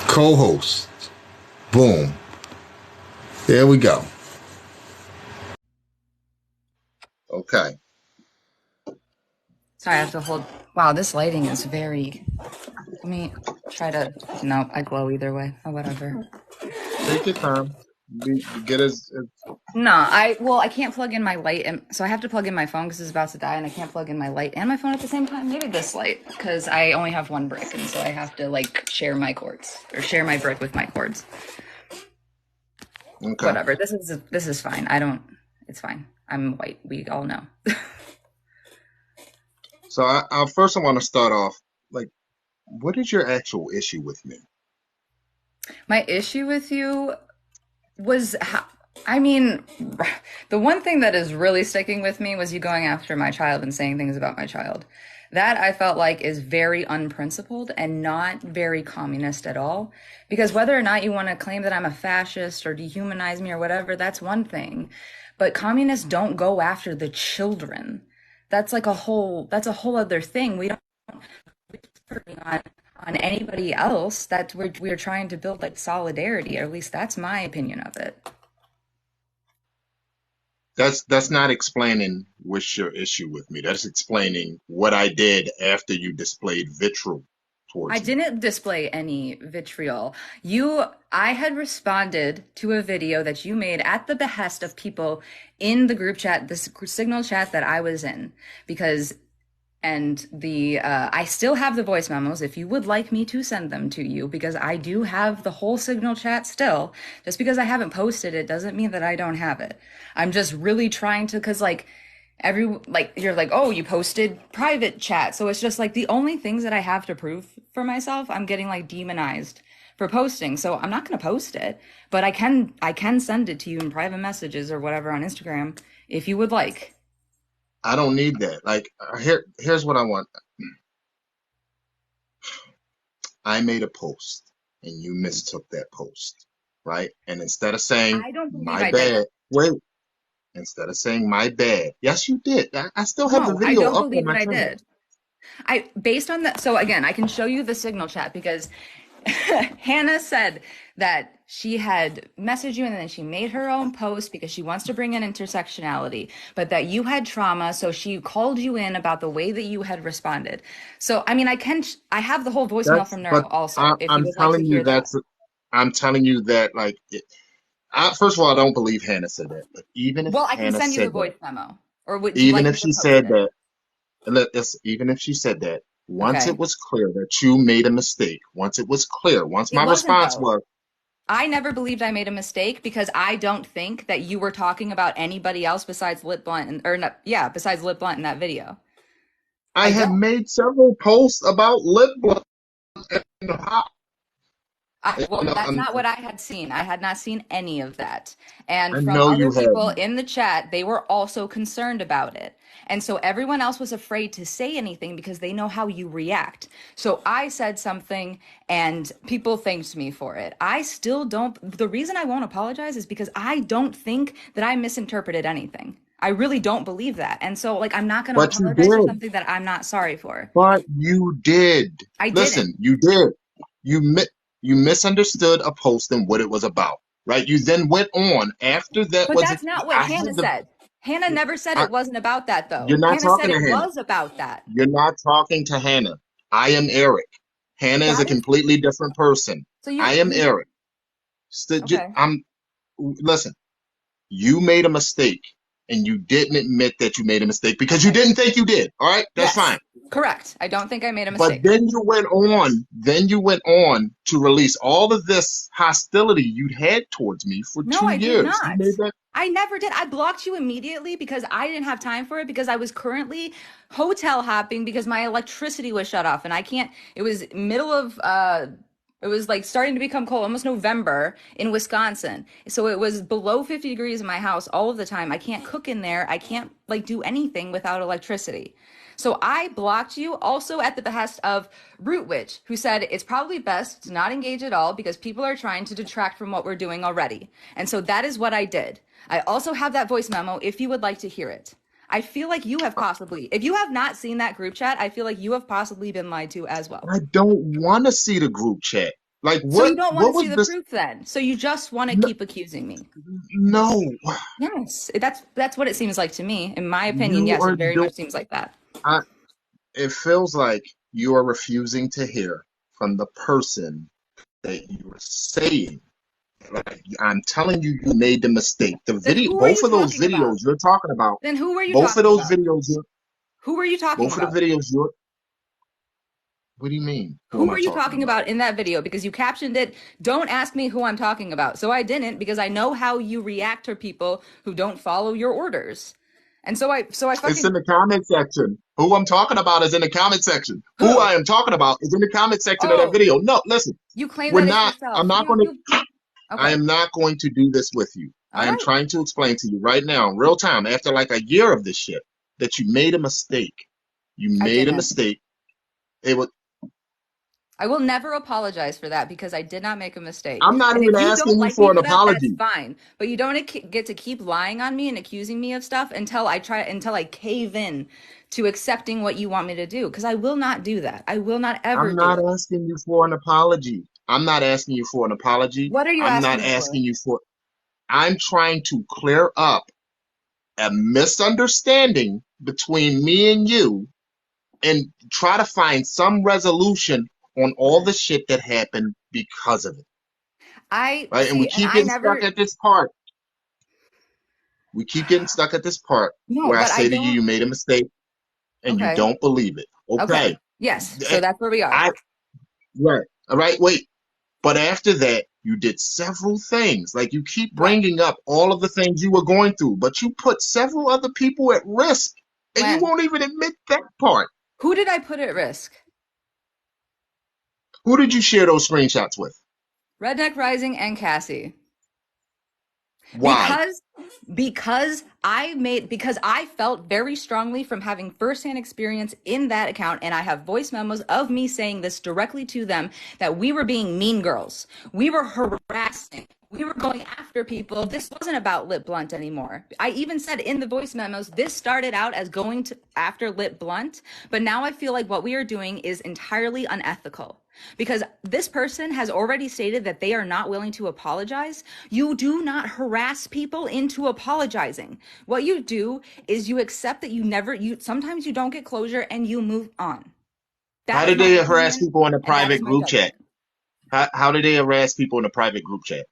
Co-host. Boom. There we go. Okay. Sorry, I have to hold. Wow, this lighting is very. Let me try to. No, I glow either way. Oh, whatever. Take your time. Get as No, I can't plug in my light, and so I have to plug in my phone because it's about to die, and I can't plug in my light and my phone at the same time. Maybe this light because I only have one brick, and so I have to like share my cords or share my brick with my cords. okay. Whatever. This is fine. I don't. It's fine. I'm white. We all know. So I first I want to start off like, what is your actual issue with me? My issue with you was how, I mean, the one thing that is really sticking with me was you going after my child and saying things about my child. That I felt like is very unprincipled and not very communist at all. Because whether or not you want to claim that I'm a fascist or dehumanize me or whatever, that's one thing. But communists don't go after the children. That's a whole other thing. We don't on on anybody else. That we're trying to build like solidarity, or at least that's my opinion of it. That's not explaining what's your issue with me. That's explaining what I did after you displayed vitriol I towards me. didn't display any vitriol. I had responded to a video that you made at the behest of people in the group chat, this signal chat that I was in, because and the I still have the voice memos if you would like me to send them to you because I do have the whole signal chat still. Just because I haven't posted it doesn't mean that I don't have it. I'm just really trying to cuz like you're like, "Oh, you posted private chat." So it's just like the only things that I have to prove for myself, I'm getting like demonized for posting. So I'm not going to post it, but I can send it to you in private messages or whatever on Instagram if you would like. I don't need that. Like here's what I want. I made a post and you mistook that post, right? And instead of saying I don't believe my I did. bad, wait, instead of saying my bad, yes, you did. I still have the No, I video don't up on believe that my I channel. did. I based on that. So again, I can show you the signal chat because Hannah said that she had messaged you and then she made her own post because she wants to bring in intersectionality, but that you had trauma, so she called you in about the way that you had responded. So I mean, I have the whole voicemail That's, from but Neuro also, if you I'm would like to telling you hear that. I'm telling you that first of all, I don't believe Hannah said that. But even if Well, I can Hannah send you the said that, voice memo, or would you even like if me to she post said it? that, even if she said that, once it Okay. was clear that you made a mistake, once it was clear, once It my wasn't response though. was, I never believed I made a mistake because I don't think that you were talking about anybody else besides Lip Blunt or no, yeah, besides Lip Blunt in that video. I I have don't. made several posts about lip gloss and how, Well, and that's not what I had seen. I had not seen any of that. And I from know other you people haven't. in the chat, they were also concerned about it. And so everyone else was afraid to say anything because they know how you react. So I said something and people thanked me for it. I still don't, the reason I won't apologize is because I don't think that I misinterpreted anything. I really don't believe that. And so, like, I'm not going to But you apologize for did. something that I'm not sorry for. But you did. I didn't. Listen, you did. You mi you misunderstood a post and what it was about, right? You then went on after that But was that's not what I Hannah had the said. Hannah never said I, it wasn't about that, though. you're not Hannah talking said to it Hannah. was about that. You're not talking to Hannah. I am Eric. Hannah is a That is completely different person. so I am Eric. okay. I'm listen. You made a mistake and you didn't admit that you made a mistake because you Okay. didn't think you did. All right, that's fine. Yes. Correct. I don't think I made a But mistake. then you went on to release all of this hostility you'd had towards me for No, two I did years. You not. made that. I never did. I blocked you immediately because I didn't have time for it because I was currently hotel hopping because my electricity was shut off and I can't it was middle of it was like starting to become cold, almost November in Wisconsin. So it was below 50 degrees in my house all of the time. I can't cook in there. I can't like do anything without electricity. So I blocked you also at the behest of Root Witch, who said it's probably best to not engage at all because people are trying to detract from what we're doing already. And so that is what I did. I also have that voice memo if you would like to hear it. I feel like you have possibly, if you have not seen that group chat, I feel like you have possibly been lied to as well. I don't want to see the group chat. Like So you don't want what to see was the this? proof then. So you just want to No, keep accusing me. no, Yes, that's what it seems like to me. In my opinion, you yes, are it very doing. much seems like that. It feels like you are refusing to hear from the person that you are saying. Like, I'm telling you, you made the mistake. The Then video, who are both you of those talking about? videos you're talking about, Then who are you both of talking those about? videos, Who are you talking both of about? the videos you're. What do you mean? Who am Who I are you talking talking about? about in that video? Because you captioned it, don't ask me who I'm talking about. So I didn't because I know how you react to people who don't follow your orders. And so I It's in fucking the comment section. Who I'm talking about is in the comment section. Who who? I am talking about is in the comment section of that Oh, video. No, listen, you claim we're that it's not. I'm yourself. not going to. I Okay. am not going to do this with you. All I am right. trying to explain to you right now, in real time, after like a year of this shit, that you made a mistake. You I made a didn't. mistake. It was. I will never apologize for that because I did not make a mistake. I'm not And if even you don't asking you like me for an for that, that's apology. fine. But you don't get to keep lying on me and accusing me of stuff until I cave in to accepting what you want me to do because I will not do that. I will not ever I'm do not it. asking you for an apology. I'm not asking you for an apology. What are you I'm not asking me for? asking you for. I'm trying to clear up a misunderstanding between me and you and try to find some resolution on all Okay. the shit that happened because of it. I Right? And we see, and keep I getting stuck never, at this part. We keep getting stuck at this part no, where I but I say to you, don't. you made a mistake and you Okay. don't believe it. Okay. Okay. Yes. So that's where we are. I, right. All right. Wait. But after that, you did several things. Like you keep When? bringing up all of the things you were going through, but you put several other people at risk and you When? won't even admit that part. Who did I put at risk? Who did you share those screenshots with? Redneck Rising and Cassie. Why? Because because I felt very strongly from having firsthand experience in that account, and I have voice memos of me saying this directly to them that we were being mean girls. We were harassing. We were going after people. This wasn't about Lip Blunt anymore. I even said in the voice memos, this started out as going to after Lip Blunt, but now I feel like what we are doing is entirely unethical. Because this person has already stated that they are not willing to apologize. You do not harass people into apologizing. What you do is you accept that you sometimes you don't get closure and you move on. How That is did my they harass opinion people in a and that private is my group chat? judgment. How did they harass people in a private group chat?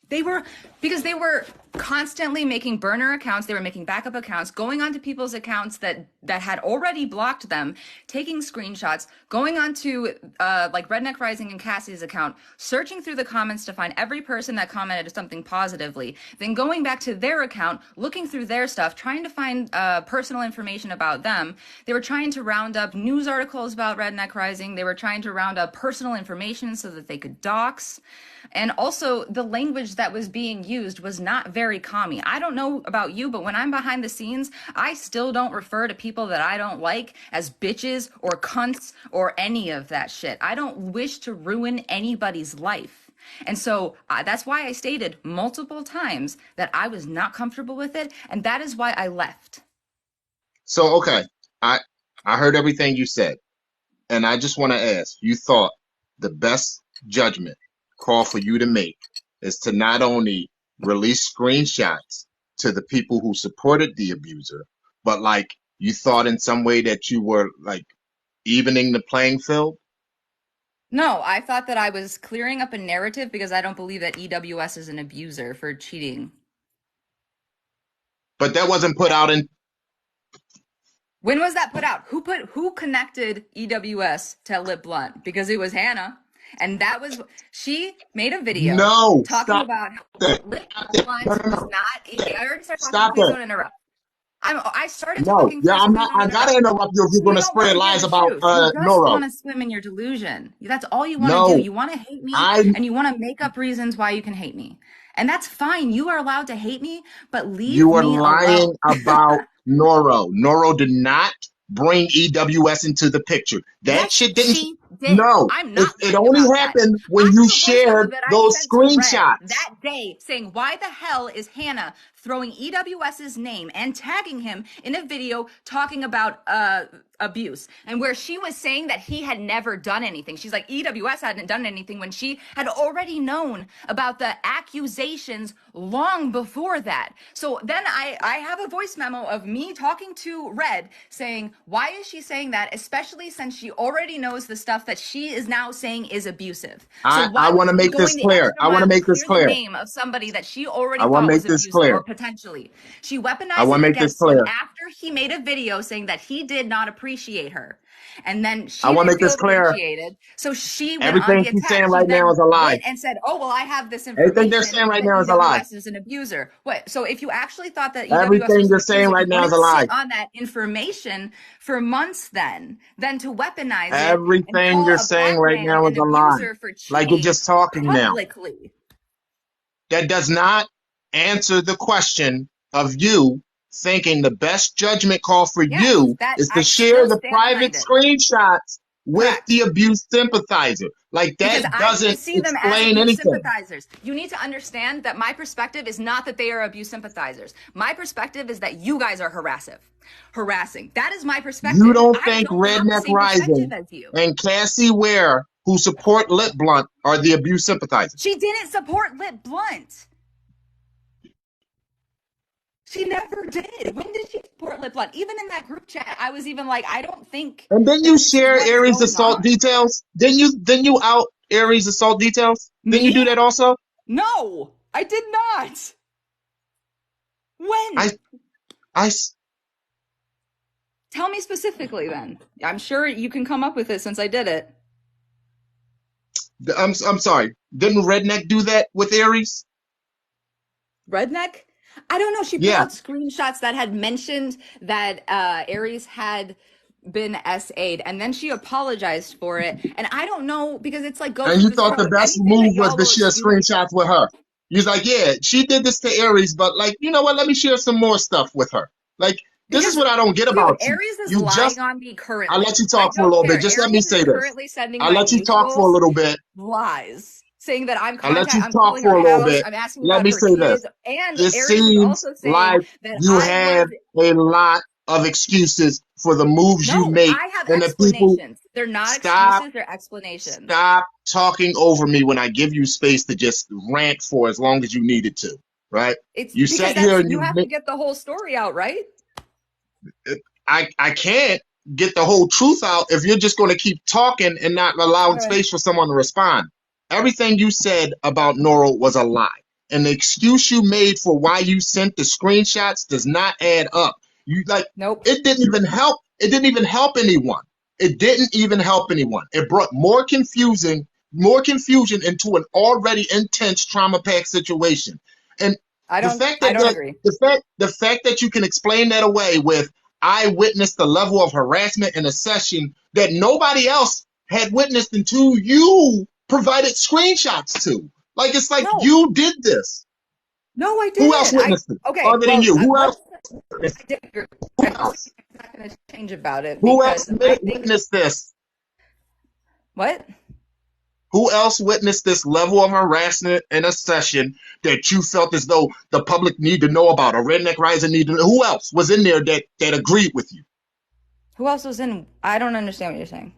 They were because they were constantly making burner accounts, they were making backup accounts, going onto people's accounts that had already blocked them, taking screenshots, going onto like Redneck Rising and Cassie's account, searching through the comments to find every person that commented something positively, then going back to their account, looking through their stuff, trying to find personal information about them. They were trying to round up news articles about Redneck Rising. They were trying to round up personal information so that they could dox. And also, the language that was being used was not very calming. I don't know about you, but when I'm behind the scenes, I still don't refer to people that I don't like as bitches or cunts or any of that shit. I don't wish to ruin anybody's life. And so that's why I stated multiple times that I was not comfortable with it. And that is why I left. So, okay, I I heard everything you said, and I just want to ask, you thought the best judgment call for you to make is to not only release screenshots to the people who supported the abuser, but like you thought in some way that you were like evening the playing field? No, I thought that I was clearing up a narrative because I don't believe that EWS is an abuser for cheating. But that wasn't put out in. When was that put out? Who connected EWS to Lip Blunt? Because it was Hannah. And that was she made a video No, talking stop about how that. Lip Stop that. No, Blunt no, was no. not I already started talking, Stop please that. don't interrupt. I started No. talking, Yeah, please I'm please not. don't I gotta interrupt. interrupt you if you're You gonna don't want spread to hear lies the about truth. You just Noro. want to swim in your delusion. That's all you want to do. No, You want to hate me I. and you want to make up reasons why you can hate me. And that's fine. You are allowed to hate me, but leave You are me alone. lying about Noro. Noro did not bring EWS into the picture. That Yes, shit didn't. she did. No, I'm it, not it lying only about that. happened when I you have a voice memo shared that I those sent to Red screenshots. that day saying, why the hell is Hannah throwing EWS's name and tagging him in a video talking about abuse, and where she was saying that he had never done anything. She's like, EWS hadn't done anything, when she had already known about the accusations long before that. So then I have a voice memo of me talking to Red saying, why is she saying that, especially since she already knows the stuff that she is now saying is abusive. So I why want was to she make this going the clear. extra I want to mile to make this clear the clear. name of somebody that she already I want to thought make was this abusive, or clear. potentially? She I weaponized want it to make this against him clear. after he made a video saying that he did not appreciate her. And then I she want to didn't make feel this clear. appreciated. So she went on Everything the she's attack. saying She right now then is a lie. went and said, oh, well, I have this Everything they're information saying right that now is a lie. EWS is an abuser. What? So if you actually thought that EWS Everything was an you're saying abuser, you right now is wouldn't a lie. sit on that information for months then to weaponize it and Everything call you're a saying black right man now is an a lie. abuser for Like you're cheating just talking now. publicly. That does not answer the question of you thinking the best judgment call for Yes, you that is to I share still the stand private behind it. screenshots with Correct. the abuse sympathizer. Like Because that I didn't doesn't see them as explain abuse anything. sympathizers. You need to understand that my perspective is not that they are abuse sympathizers. My perspective is that you guys are harassing. That is my You perspective. don't I think don't have the Redneck same perspective Rising as you. and Cassie Ware, who support Lip Blunt, are the abuse sympathizers? She didn't support Lip Blunt. She never did. When did she support Lip Blunt? Even in that group chat, I was even like, I don't think And then you that this is share what is Aries going assault on. details. Then you out Aries assault details. Then you Me? do that also. No, I did not. When? I I Tell me specifically then. I'm sure you can come up with it since I did it. I'm sorry. Didn't Redneck do that with Aries? Redneck? I don't know. She put Yeah. out screenshots that had mentioned that Aries had been SA'd, and then she apologized for it. And I don't know, because it's like goes And with you this thought the whole best anything that move was y'all to will share excuse. screenshots with her. You was like, yeah, she did this to Aries, but like, you know what? Let me share some more stuff with her. Like, this is Because, what I don't get dude, about you. Aries is You lying just, on me I'll let currently. you I talk for a don't little bit. care. Just let me Aries is say this. currently sending I'll my let you talk for a mutuals little bit. lies, saying that I'll let you I'm talk calling for her a little house, bit. I'm asking Let about me her say this. kids, and It Aries is seems also saying like that you I have was. a lot of excuses for the moves you No, make, I have and the people explanations. They're not stop excuses, they're explanations. Stop talking over me when I give you space to just rant for as long as you needed to, right? It's You because sat here that's and you have to get the whole story out, right? I can't get the whole truth out if you're just going to keep talking and not allowing Okay. space for someone to respond. Everything you said about Nora was a lie. And the excuse you made for why you sent the screenshots does not add up. You like Nope. it didn't even help. It didn't even help anyone. It didn't even help anyone. It brought more confusion into an already intense trauma packed situation. And the fact I that, don't agree. the fact that you can explain that away with I witnessed the level of harassment in a session that nobody else had witnessed until you provided screenshots to. Like it's like No. you did this. No, I Who else didn't. I witnessed it okay, other than well, you? Who else? let's I did agree. Who I'm else? not going to change about it Who else because I think witnessed this? what? Who else witnessed this level of harassment in a session that you felt as though the public need to know about? A Redneck Rising need to know? Who else was in there that agreed with you? Who else was in? I don't understand what you're saying.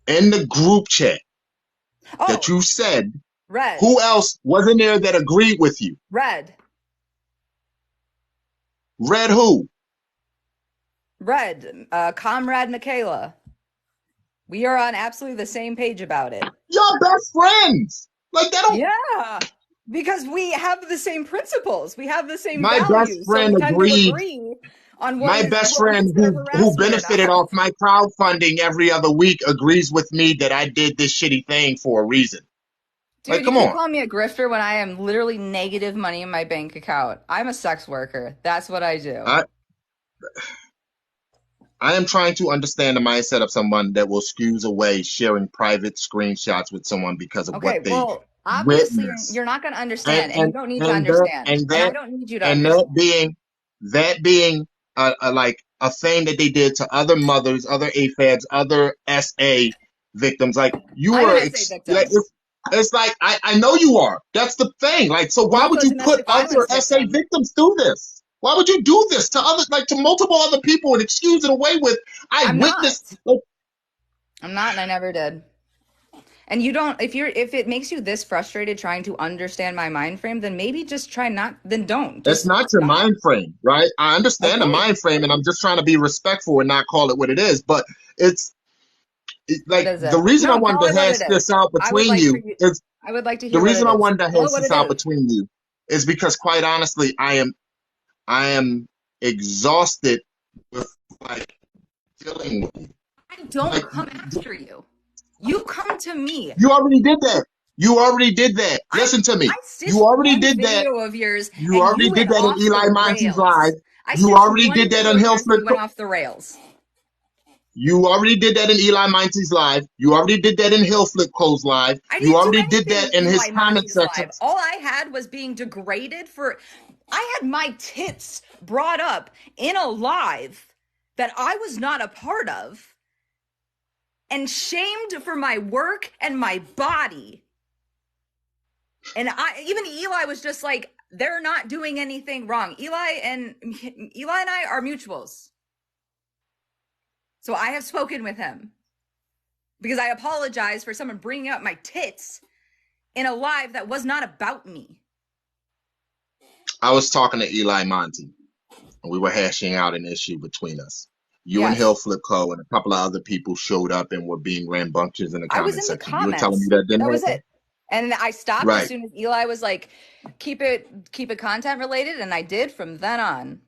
In the group chat that Oh, you said, Red. who else was in there that agreed with you? Red. Red who? Red. Comrade Michaela. We are on absolutely the same page about it. Your best friends. Like that don't. Yeah. Because we have the same principles. We have the same My best values. So friend we tend to agreed. agree on My best what we friend consider who harassment or benefited not. off my crowdfunding every other week agrees with me that I did this shitty thing for a reason. Like, Dude, you come keep on. calling me a grifter when I am literally negative money in my bank account. I'm a sex worker. That's what I do. I am trying to understand the mindset of someone that will excuse away sharing private screenshots with someone because of what Okay, they well, obviously witnessed. you're not going to And understand, and you and don't need to and that understand, and and I that don't need you to and understand. that being like a thing that they did to other mothers, other AFABs, other SA victims. Like you I'm were an SA like victim. it's like I know you are. That's the thing. Like so I'm why also would a you put domestic other violence SA victim. victims through this? Why would you do this to other, like to multiple other people and excuse it away with, I I'm witnessed. not. I'm not, and I never did. And you don't, if it makes you this frustrated trying to understand my mind frame, then maybe just try not, then don't. That's Just not your stop. mind frame, right? I understand the Okay. mind frame, and I'm just trying to be respectful and not call it what it is. But it's What like is the it? reason I No, wanted call to it what hash it this is. out I would between like for you you, is I would like to the hear what it reason I is. wanted to Call hash it what this it out is. between you is because, quite honestly, I am exhausted with like dealing with you. I don't Like come after you. You come to me. you already did that. You already did that. I Listen to me. I You just already one did that. video of yours You and already you did went that in off the Eli Monty's live. rails. I You sent already one did that video in of Hill yours and Flip. you went off the rails. You already did that in Eli Monty's live. You already did that in Hill Flip Co's live. I You didn't do already did anything that in in his Eli comment Monty's live. sections. All I had was being degraded for. I had my tits brought up in a live that I was not a part of and shamed for my work and my body. And even Eli was just like, they're not doing anything wrong. Eli and I are mutuals. So I have spoken with him because I apologize for someone bringing up my tits in a live that was not about me. I was talking to Eli Monty, and we were hashing out an issue between us. You and Hill Yes. Flip Co. and a couple of other people showed up and were being rambunctious in the I was comment in the section. You were telling me comments. that didn't That was happen? it. And I stopped as Right. soon as Eli was like, keep it content related, and I did from then on.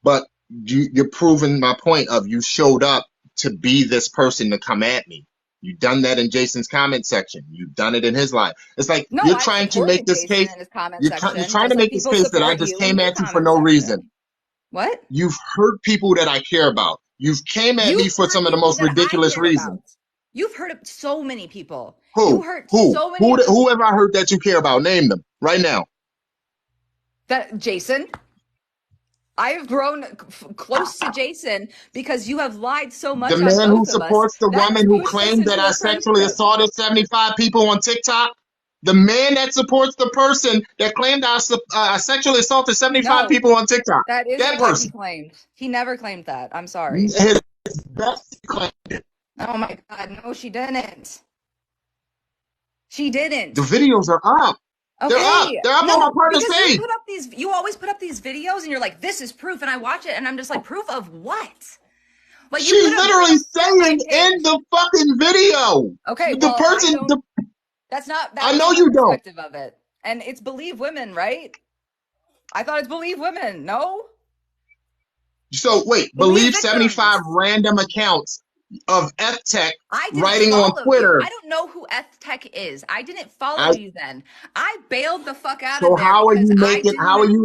But you're proving my point of you showed up to be this person to come at me. You've done that in Jason's comment section. You've done it in his live. It's like No, you're I've trying to make supported this Jason case. in his comment You're section, trying just to like make this people case that I support just you in came your at you for comment no reason. section. What? You've hurt people that I care about. You've came at me You've for hurt some of the people most that I ridiculous care reasons. about. You've hurt so many people. You Who? hurt Who? so many of the Who have I hurt that you care about? Name them right now. that Jason. I have grown close to Jason because you have lied so The much on man who both of us. supports the That has woman who pushed us claimed that into I a sexually friendship. assaulted 75 people on TikTok. The man that supports the person that claimed I sexually assaulted 75 No, people on TikTok. that That isn't what he person. claimed. He never claimed that. I'm sorry. His best claim. Oh my God. No, she didn't. She The didn't. videos are up. They're up. Okay. They're up on my No, partner's because page. you always put up these videos and you're like, this is proof. And I watch it and I'm just like, proof of what? Like you She's put a literally video on my saying in page. the fucking video. Okay, The well, I person, don't, that's not, that I know wasn't my you don't. perspective of it. And it's believe women, right? I thought it's believe women. No? So wait, Believe believe victims. 75 random accounts of F Tech I didn't writing on follow you. Twitter. I don't know who F Tech is. I didn't follow I, you then. I bailed the fuck out so of there how are because you I making? didn't know.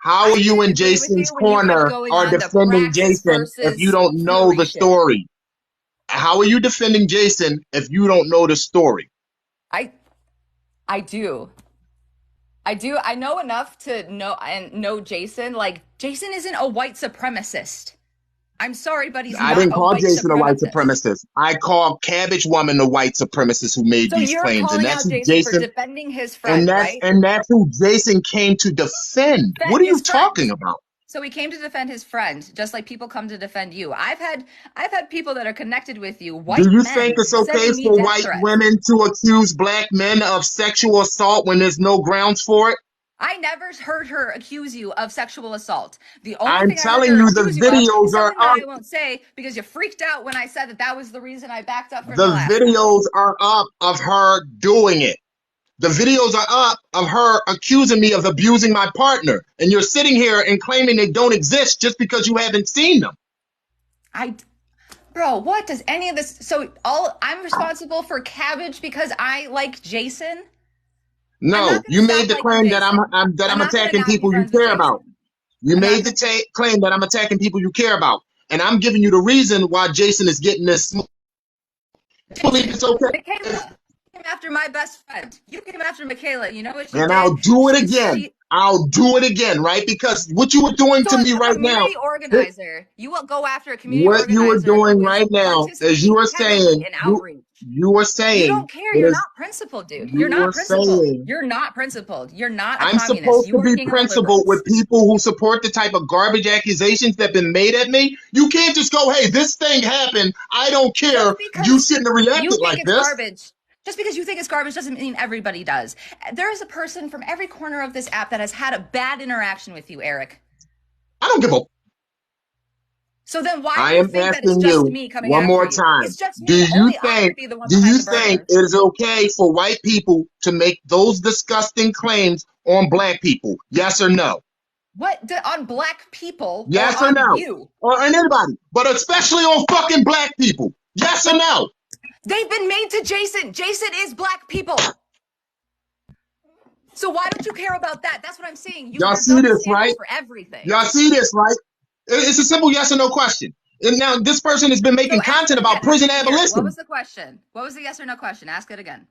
How I are you didn't in agree with Jason's you when you kept corner going are on the defending Praxis Jason if you versus don't know the Federation. story? How are you defending Jason if you don't know the story? I I do. I do. I know enough to know Jason. Like Jason isn't a white supremacist. I'm sorry, but he's I not didn't a call white Jason a white supremacist. supremacist. I called Cabbage Woman the white supremacist who made So these you're claims, and calling that's out who Jason for Jason defending his friend, right? and that's who Jason came to defend. What Defend are you his friend. talking about? So he came to defend his friend, just like people come to defend you. I've had people that are connected with you, Do white you think men, it's okay sending me for death white threats. women to accuse black men of sexual assault when there's no grounds for it? I never heard her accuse you of sexual assault. The only I'm thing I heard telling her you, the accuse you of is videos are something that up. I won't say because you freaked out when I said that that was the reason I backed up from The you last time. videos are up of her doing it. The videos are up of her accusing me of abusing my partner. And you're sitting here and claiming they don't exist just because you haven't seen them. Bro, what does any of this? So all I'm responsible for Cabbage because I like Jason. I'm No, not gonna you stop made the liking claim that Jason. I'm I'm not gonna attacking not be people you friends with care about. Jason. You I'm not made the gonna. claim that I'm attacking people you care about. And I'm giving you the reason why Jason is getting this. I believe it's okay. Michaela came after my best friend. You came after Michaela. You know what she And did? I'll do it again. I'll do it again, right? Because what you were doing So to me a right now, community organizer, you will go after a community what you were organizer who doing is right now is you participating are heavily saying, in outreach. You were You saying don't care. it You're is. not principled, dude. You You're were not principled. saying You're not principled. You're not a I'm communist. supposed You to are be king of the principled with liberals. people who support the type of garbage accusations that have been made at me. You can't just go, "Hey, this thing happened. I don't care." Just You because shouldn't have you reacted think like it's this. garbage, just because you think it's garbage doesn't mean everybody does. There is a person from every corner of this app that has had a bad interaction with you, Eric. I don't give a. So then why do I you am think that it's asking just you me coming one after more you? time. It's just me. Only I would be the one Do behind you the think burner. it is okay for white people to make those disgusting claims on black people? Yes or no? What on black people or Yes or on no? you? Or on anybody, but especially on fucking black people. Yes or But no? they've been made to Jason. Jason is black people. So why don't you care about that? That's what I'm saying. Y'all There's see double this, standards right? for everything. Y'all see this, right? It's a simple yes or no question. And now this person has been So making ask it content about again. I prison didn't hear it. What was abolition. the question? What was the yes or no question? Ask it again.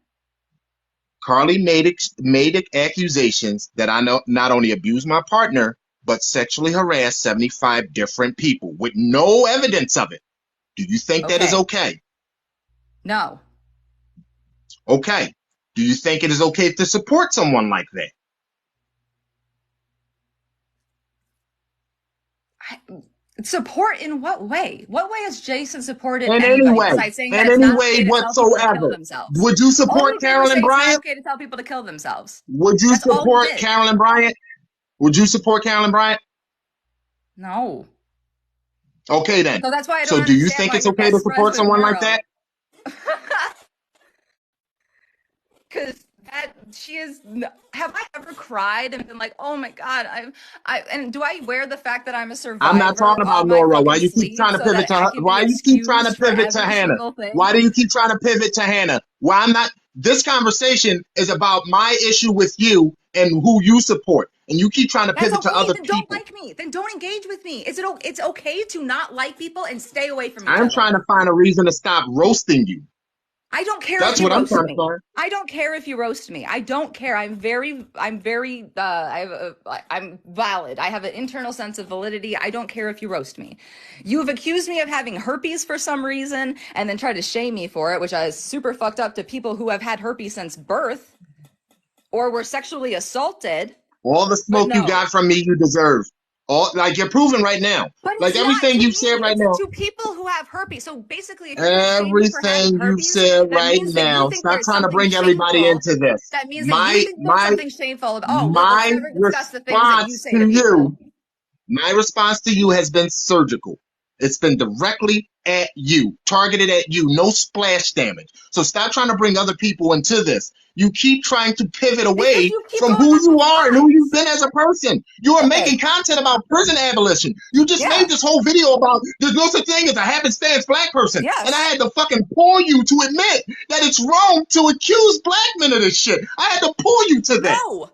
Carly made accusations that I know not only abused my partner, but sexually harassed 75 different people with no evidence of it. Do you think that is Okay. okay? No. Okay. Do you think it is okay to support someone like that? Support in what way? What way has Jason supported In any anybody way, besides saying that in it's any not way okay to tell people to kill whatsoever. themselves? Would you All support he did was Carolyn say it's not Bryant? okay to tell people to kill themselves. Would you That's all he support did. Carolyn Bryant? Would you support Carolyn Bryant? No. Okay, then. So that's why I don't So do you understand think why it's you're okay to best friends support with someone like that? Neuro. Because that she is. Have I ever cried and been like, oh my god, and do I wear the fact that I'm a I'm not survivor talking about on my Nora. Why fucking you keep sleeve trying to so pivot that to I her? can be Why you keep trying to excused for pivot to every Hannah? single Why thing? do you keep trying to pivot to Hannah? Why I'm not? This conversation is about my issue with you and who you support, and you keep trying to That's pivot to okay. other Then don't people. like me. Then don't engage with me. It's okay to not like people and stay away from each I'm other. trying to find a reason to stop roasting you. I don't care if That's you what I'm roast trying to me. find. I don't care if you roast me. I don't care. I'm valid. I have an internal sense of validity. I don't care if you roast me. You have accused me of having herpes for some reason and then tried to shame me for it, which is super fucked up to people who have had herpes since birth or were sexually assaulted. All the But smoke you no. got from me, you deserve. All like you're proving right now. But Like it's not everything to you said me, right it's now. to people who have herpes. So basically, if you're going to shame me for having Everything you herpes, said that right means that you now. think Stop there's trying to something bring everybody shameful. into this. That means that you My think there's my something shameful. Oh, well, let's my never discuss the things that you response say to to people. you My response to you has been surgical. It's been directly at you, targeted at you, no splash damage. So stop trying to bring other people into this. You keep trying to pivot Because away you keep from going who on you those are and who you've lies. been as a person. You are Okay. making content about prison abolition. You just made Yeah. this whole video about there's no such thing as a happenstance black person. And I Yes. had to fucking pull you to admit that it's wrong to accuse black men of this shit. I had to pull you to that. No,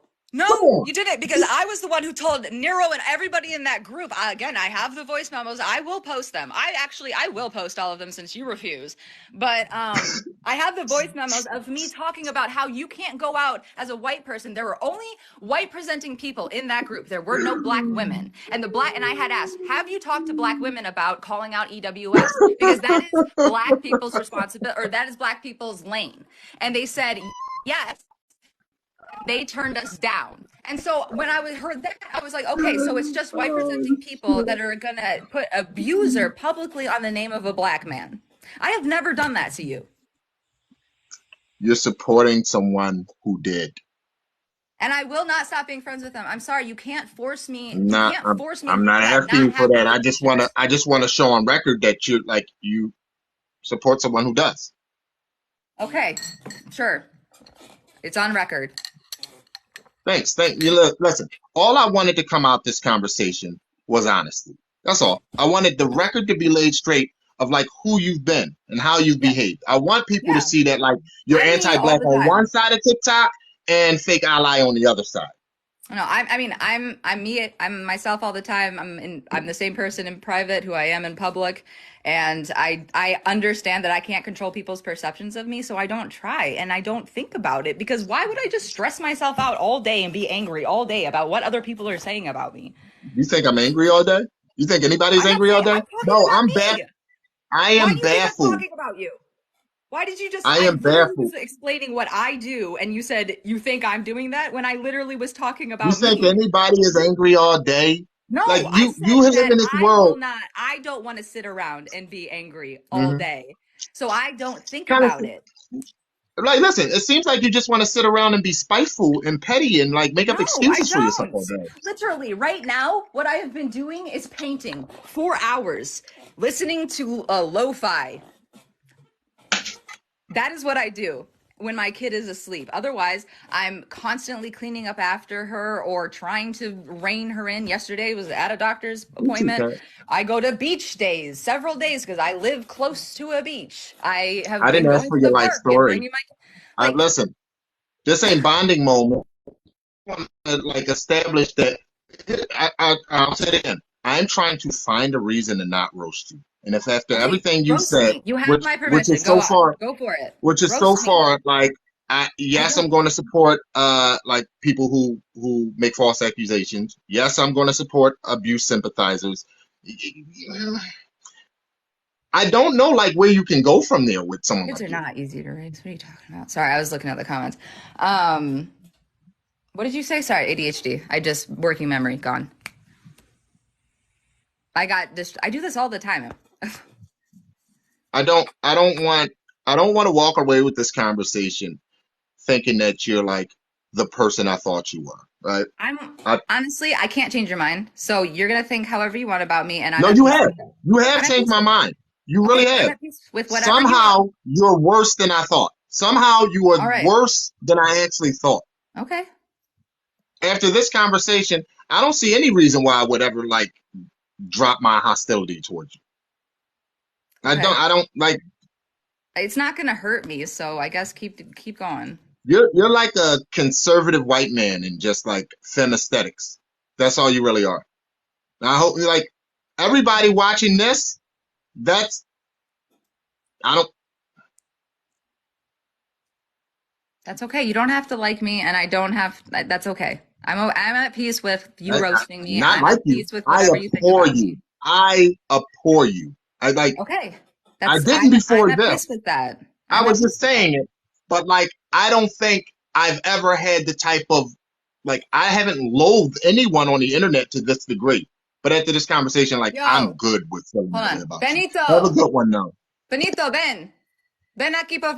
Come no, on. you didn't because I was the one who told Nero and everybody in that group. Again, I have the voice memos. I will post them. I will post all of them since you refuse. But I have the voice memos of me talking about how you can't go out as a white person. There were only white presenting people in that group. There were no black women. And I had asked, have you talked to black women about calling out EWS? Because that is black people's responsibility, or that is black people's lane. And they said, yes, they turned us down. And so when heard that, I was like, okay, so it's just white presenting people that are gonna put abuser publicly on the name of a black man. I have never done that to you. You're supporting someone who did. And I will not stop being friends with them. I'm sorry, you can't force me. You Not, can't force me I'm to not do that. asking Not you for have that. relationships. I just wanna show on record that you support someone who does. Okay, sure. It's on record. Thanks. Thank you. Listen, all I wanted to come out this conversation was honesty. That's all. I wanted the record to be laid straight of like who you've been and how you've Yeah, behaved. I want people to yeah. see that like you're I'm me all anti-black the on one time. side of TikTok and fake ally on the other side. No, I'm me. I'm myself all the time. I'm the same person in private who I am in public, and I understand that I can't control people's perceptions of me, so I don't try and I don't think about it because why would I just stress myself out all day and be angry all day about what other people are saying about me? You think I'm angry all day? You think anybody's I'm not angry all saying day? I'm talking No, about me. I Why am do you think I'm baffled. talking about you? Why did you just, I I am literally baffled. was explaining what I do, and you said, you think I'm doing that when I literally was talking You about think me. anybody is angry all day? Like No, I you said live that in this I will world. not, I don't want to sit around and be angry all Hmm. day. So I don't think Kind of about it. like, listen. It seems like you just want to sit around and be spiteful and petty and like make up No, I excuses for yourself don't. all day. Literally, right now, what I have been doing is painting 4 hours, listening to a lo-fi. That is what I do when my kid is asleep. Otherwise, I'm constantly cleaning up after her or trying to rein her in. Yesterday was at a doctor's Gucci appointment. cat. I go to beach days, several days, because I live close to a beach. I have I been didn't ask going for to your the life park and story. bringing my, I like, listen. This ain't bonding moment. I want to, like establish that. I'll say it again. I'm trying to find a reason to not roast you. And if after okay, everything you roast said, me. You have which my which permission. is Go so on. far, Go for it. which is so Roast me. far like I yes, don't. I'm going to support like people who make false accusations. Yes, I'm going to support abuse sympathizers. I don't know like where you can go from there with someone Kids like are you. not easy to raise. What are you talking about? Sorry, I was looking at the comments. Um, what did you say? Sorry, ADHD. I just working memory gone. I got this. I do this all the time. I don't want to walk away with this conversation thinking that you're like the person I thought you were, right? I'm I, honestly, I can't change your mind. So you're gonna think however you want about me, and I'm no, at you peace have. with it. You have I'm at changed peace my with it. mind. You really Okay, I'm have. at peace with whatever you want. Somehow you're worse than I thought. Somehow you are All right. worse than I actually thought. Okay. After this conversation, I don't see any reason why I would ever like drop my hostility towards you. I Okay. don't. I don't like. It's not gonna hurt me, so I guess keep going. You're like a conservative white man in just like fem aesthetics. That's all you really are. And I hope like everybody watching this. That's I don't. That's okay. You don't have to like me, and I don't have. That's okay. I'm at peace with you roasting me. Not I'm like at you. peace with I whatever you think abhor about you. me. I abhor you. I like. Okay. I That's didn't I'm before at peace this. with that. I I'm at was peace just with that. saying it, but like I don't think I've ever had the type of like I haven't loathed anyone on the internet to this degree. But after this conversation, like I'm Yo, good with feeling hold that way on. about you. Have a Benito. good one now. Benito, ven. Ven aquí, por